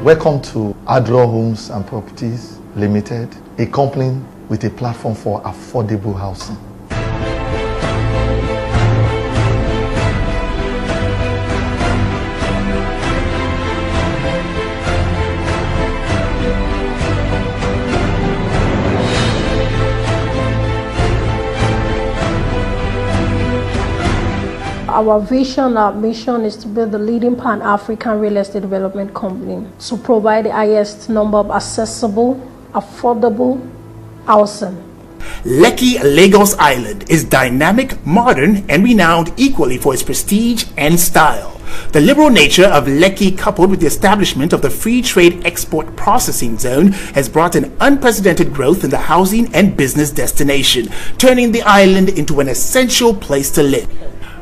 Welcome to Adro Homes and Properties Limited, a company with a platform for affordable housing. Our vision, our mission is to build the leading Pan-African real estate development company to provide the highest number of accessible, affordable housing. Lekki, Lagos Island is dynamic, modern, and renowned equally for its prestige and style. The liberal nature of Lekki, coupled with the establishment of the Free Trade Export Processing Zone, has brought an unprecedented growth in the housing and business destination, turning the island into an essential place to live.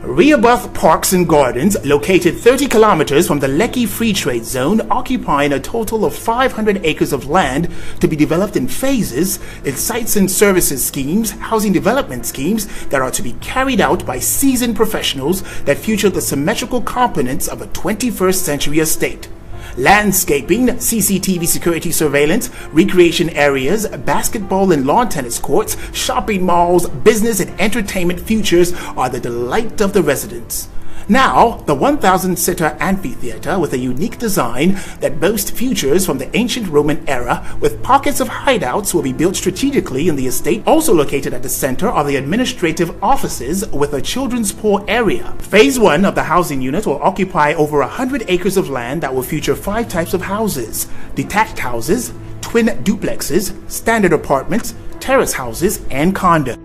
REHOBOTH Parks and Gardens, located 30 kilometers from the Lekki Free Trade Zone, occupying a total of 500 acres of land to be developed in phases, in sites and services schemes, housing development schemes that are to be carried out by seasoned professionals that feature the symmetrical components of a 21st century estate. Landscaping, CCTV security surveillance, recreation areas, basketball and lawn tennis courts, shopping malls, business and entertainment features are the delight of the residents. Now, the 1,000-seater amphitheater with a unique design that boasts features from the ancient Roman era with pockets of hideouts will be built strategically in the estate. Also located at the center are the administrative offices with a children's pool area. Phase 1 of the housing unit will occupy over 100 acres of land that will feature 5 types of houses: detached houses, twin duplexes, standard apartments, terrace houses, and condos.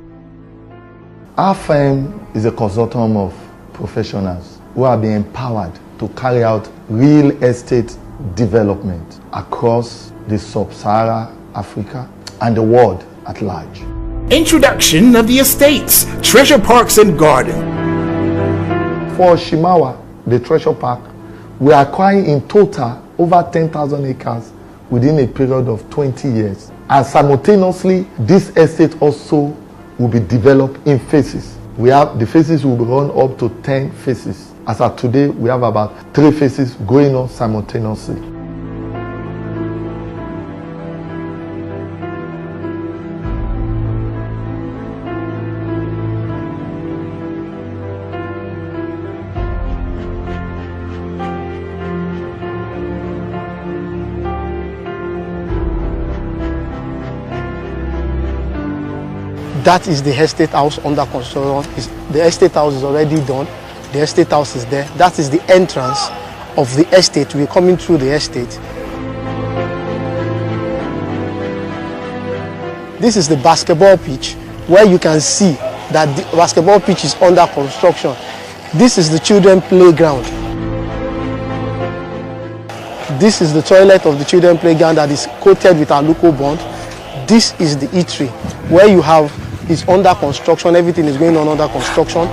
Our firm is a consortium of professionals who are being empowered to carry out real estate development across the sub-Saharan Africa and the world at large. Introduction of the estates, Treasure Parks and Gardens. For Shimawa, the Treasure Park, we are acquiring in total over 10,000 acres within a period of 20 years. And simultaneously, this estate also will be developed in phases. The phases will run up to 10 phases. As of today, we have about 3 phases going on simultaneously. That is the estate house under construction. The estate house is already done. The estate house is there. That is the entrance of the estate. We're coming through the estate. This is the basketball pitch, where you can see that the basketball pitch is under construction. This is the children's playground. This is the toilet of the children's playground that is coated with aluco bond. This is the eatery, where you have is under construction. Everything is going on under construction.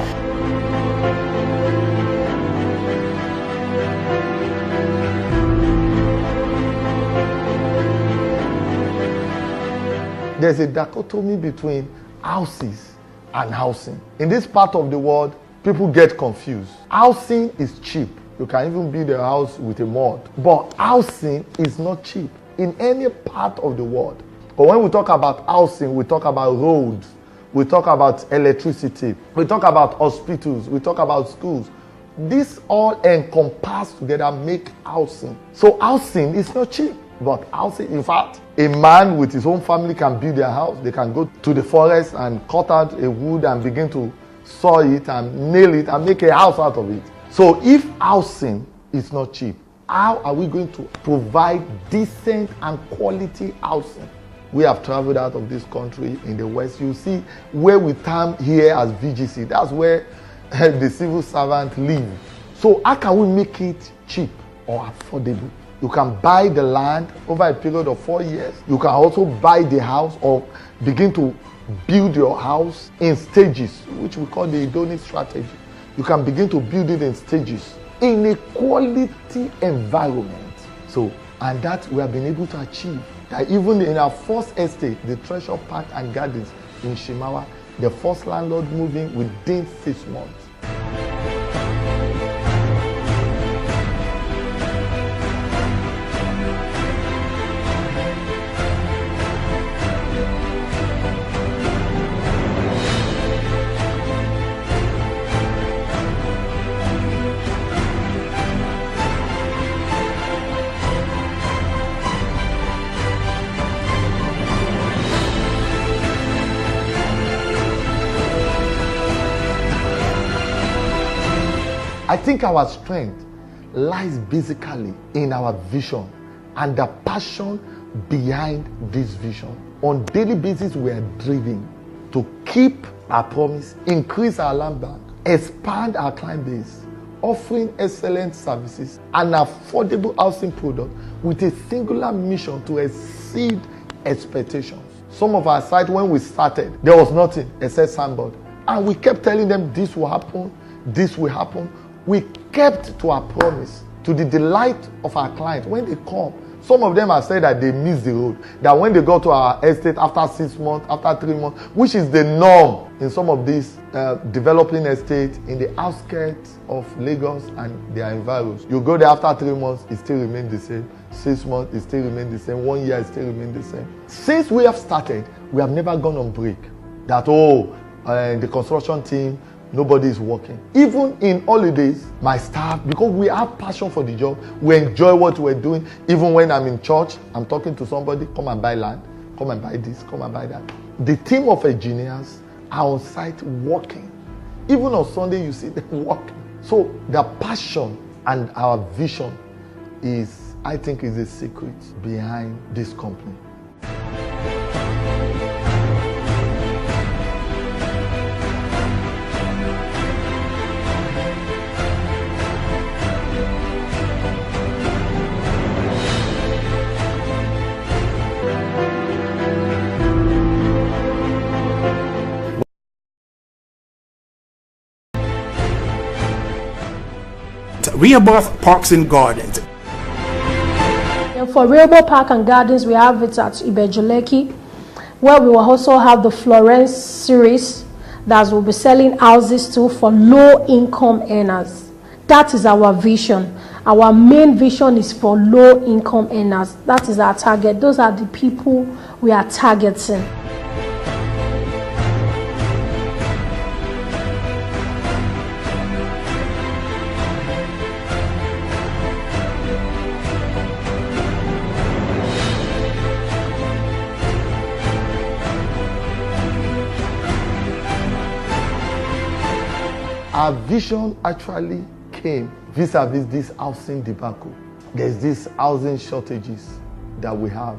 There's a dichotomy between houses and housing. In this part of the world, people get confused. Housing is cheap. You can even build a house with a mud. But housing is not cheap in any part of the world. But when we talk about housing, we talk about roads, we talk about electricity, we talk about hospitals, we talk about schools. This all encompassed together make housing. So housing is not cheap, but housing, in fact, a man with his own family can build their house. They can go to the forest and cut out a wood and begin to saw it and nail it and make a house out of it. So if housing is not cheap, how are we going to provide decent and quality housing? We have traveled out of this country in the West. You see where we term here as VGC. That's where the civil servant live. So how can we make it cheap or affordable? You can buy the land over a period of 4 years. You can also buy the house or begin to build your house in stages, which we call the Idoni strategy. You can begin to build it in stages in a quality environment. So, and that we have been able to achieve. That even in our first estate, the Treasure Park and Gardens in Shimawa, the first landlord moving within 6 months. I think our strength lies basically in our vision and the passion behind this vision. On a daily basis, we are driven to keep our promise, increase our land bank, expand our client base, offering excellent services and affordable housing product with a singular mission to exceed expectations. Some of our sites, when we started, there was nothing except signboard. And we kept telling them this will happen, this will happen. We kept to our promise, to the delight of our clients. When they come, some of them have said that they missed the road. That when they go to our estate after 6 months, after 3 months, which is the norm in some of these developing estates in the outskirts of Lagos and their environs. You go there after 3 months, it still remains the same. 6 months, it still remains the same. 1 year, it still remains the same. Since we have started, we have never gone on break. That, the construction team, nobody is working. Even in holidays, my staff, because we have passion for the job, we enjoy what we're doing. Even when I'm in church, I'm talking to somebody, come and buy land, come and buy this, come and buy that. The team of engineers are on site working. Even on Sunday, you see them working. So the passion and our vision is, I think, is the secret behind this company. Rehoboth Parks and Gardens. And for Rehoboth Park and Gardens, we have it at Ibejuleki, where we will also have the Florence series that will be selling houses to for low-income earners. That is our vision. Our main vision is for low-income earners. That is our target. Those are the people we are targeting. Our vision actually came vis-a-vis this housing debacle. There's these housing shortages that we have,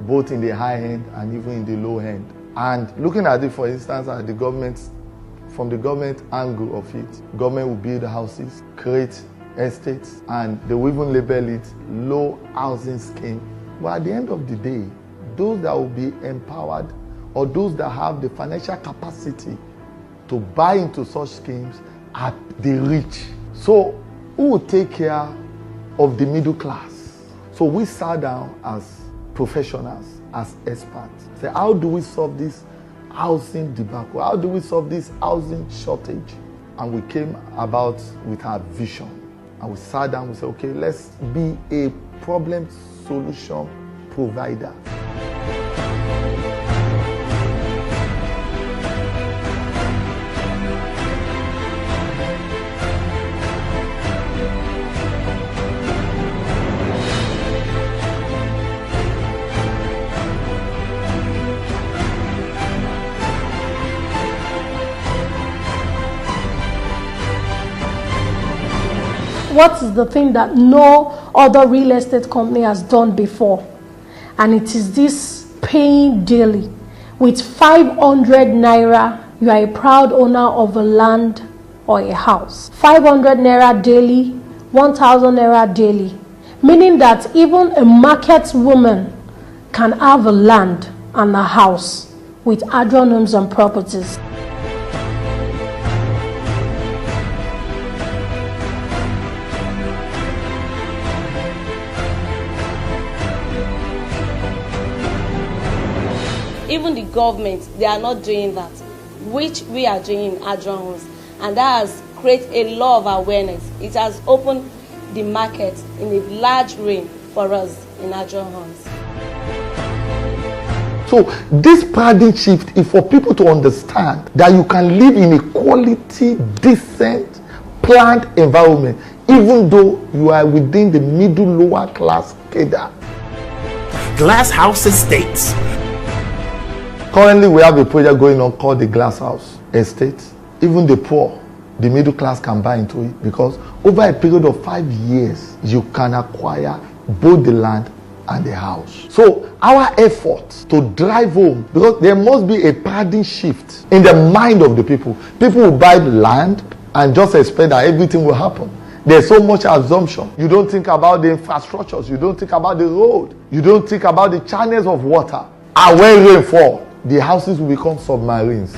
both in the high end and even in the low end. And looking at it, for instance, at the government, from the government angle of it, government will build houses, create estates, and they will even label it low housing scheme. But at the end of the day, those that will be empowered or those that have the financial capacity to buy into such schemes are the rich. So who will take care of the middle class? So we sat down as professionals, as experts. Say, how do we solve this housing debacle? How do we solve this housing shortage? And we came about with our vision. And we sat down, we said, okay, let's be a problem solution provider. What is the thing that no other real estate company has done before? And it is this paying daily. With 500 naira, you are a proud owner of a land or a house. 500 naira daily, 1,000 naira daily. Meaning that even a market woman can have a land and a house with Adron Homes and Properties. Even the government, they are not doing that, which we are doing in Adron Homes. And that has created a lot of awareness. It has opened the market in a large way for us in Adron Homes. So this paradigm shift is for people to understand that you can live in a quality, decent, planned environment, even though you are within the middle lower class cadre. Glass House Estates. Currently, we have a project going on called the Glass House Estate. Even the poor the middle class can buy into it, because over a period of 5 years, you can acquire both the land and the house. So our efforts to drive home, because there must be a paradigm shift in the mind of the people. People will buy land and just expect that everything will happen. There's so much assumption. You don't think about the infrastructures. You don't think about the road. You don't think about the channels of water. And when rain falls, the houses will become submarines.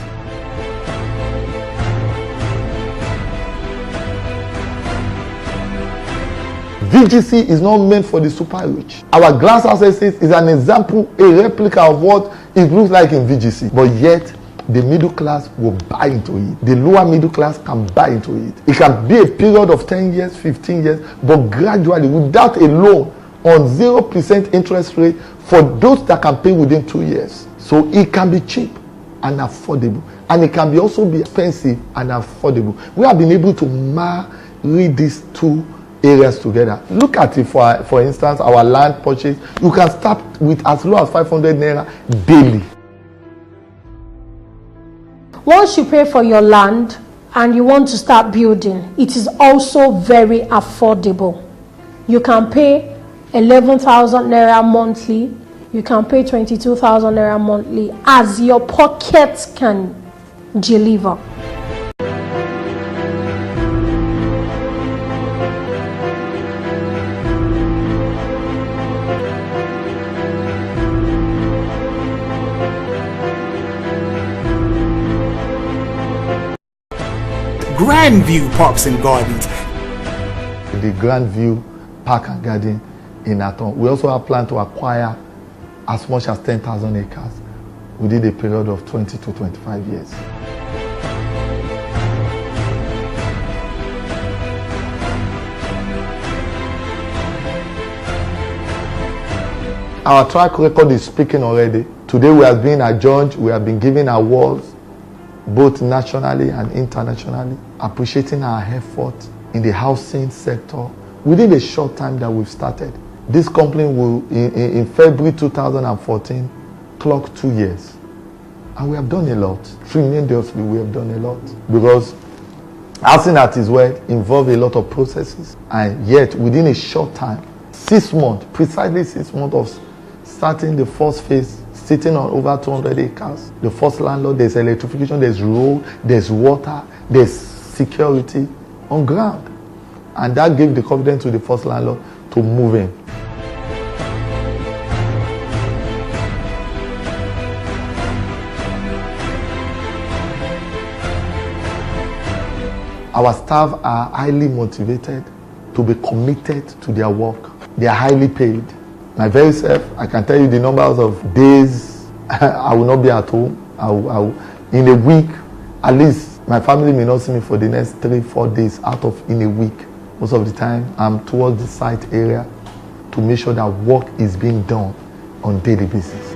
VGC is not meant for the super rich. Our glass house estate is an example, a replica of what it looks like in VGC. But yet, the middle class will buy into it. The lower middle class can buy into it. It can be a period of 10 years, 15 years, but gradually, without a loan on 0% interest rate for those that can pay within 2 years. So it can be cheap and affordable. And it can be also be expensive and affordable. We have been able to marry these two areas together. Look at it, for instance, our land purchase. You can start with as low as 500 naira daily. Once you pay for your land and you want to start building, it is also very affordable. You can pay 11,000 naira monthly. You can pay 22,000 naira monthly as your pockets can deliver. GRANDVIEW Parks and Gardens. The GRANDVIEW Park and Garden in Aton. We also have planned to acquire as much as 10,000 acres within a period of 20 to 25 years. Our track record is speaking already. Today we have been adjourned, we have been given awards both nationally and internationally, appreciating our effort in the housing sector within a short time that we've started. This company will, in February 2014, clock 2 years. And we have done a lot. Tremendously, we have done a lot. Because housing at its word involves a lot of processes. And yet, within a short time, 6 months, precisely 6 months of starting the first phase, sitting on over 200 acres. The first landlord, there's electrification, there's road, there's water, there's security on ground. And that gave the confidence to the first landlord to move in. Our staff are highly motivated to be committed to their work. They are highly paid. My very self, I can tell you the numbers of days I will not be at home. In a week, at least my family may not see me for the next 3-4 days out of in a week. Most of the time, I'm towards the site area to make sure that work is being done on a daily basis.